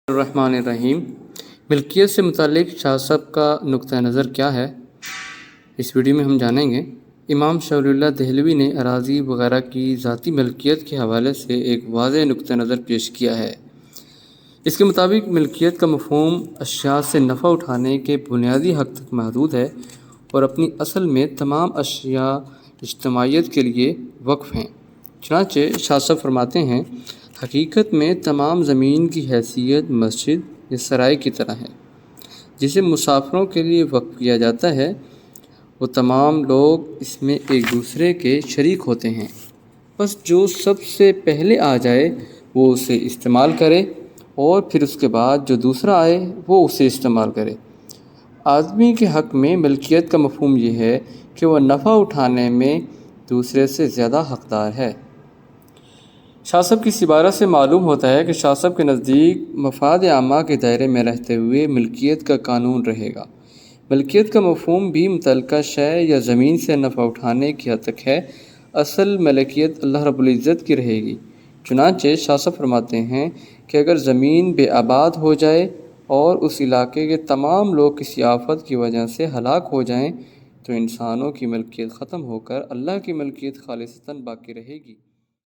الرحمن الرحیم۔ ملکیت سے متعلق شاہ صاحب کا نقطہ نظر کیا ہے، اس ویڈیو میں ہم جانیں گے۔ امام شاہ ولی اللہ دہلوی نے اراضی وغیرہ کی ذاتی ملکیت کے حوالے سے ایک واضح نقطہ نظر پیش کیا ہے۔ اس کے مطابق ملکیت کا مفہوم اشیاء سے نفع اٹھانے کے بنیادی حق تک محدود ہے اور اپنی اصل میں تمام اشیاء اجتماعیت کے لیے وقف ہیں۔ چنانچہ شاہ صاحب فرماتے ہیں، حقیقت میں تمام زمین کی حیثیت مسجد یا سرائے کی طرح ہے، جسے مسافروں کے لیے وقف کیا جاتا ہے۔ وہ تمام لوگ اس میں ایک دوسرے کے شریک ہوتے ہیں، بس جو سب سے پہلے آ جائے وہ اسے استعمال کرے اور پھر اس کے بعد جو دوسرا آئے وہ اسے استعمال کرے۔ آدمی کے حق میں ملکیت کا مفہوم یہ ہے کہ وہ نفع اٹھانے میں دوسرے سے زیادہ حقدار ہے۔ شاہ صاحب کی اس عبارت سے معلوم ہوتا ہے کہ شاہ صاحب کے نزدیک مفاد عامہ کے دائرے میں رہتے ہوئے ملکیت کا قانون رہے گا۔ ملکیت کا مفہوم بھی متعلقہ شے یا زمین سے نفع اٹھانے کی حد تک ہے، اصل ملکیت اللہ رب العزت کی رہے گی۔ چنانچہ شاہ صاحب فرماتے ہیں کہ اگر زمین بے آباد ہو جائے اور اس علاقے کے تمام لوگ کسی آفت کی وجہ سے ہلاک ہو جائیں تو انسانوں کی ملکیت ختم ہو کر اللہ کی ملکیت خالصتاً باقی رہے گی۔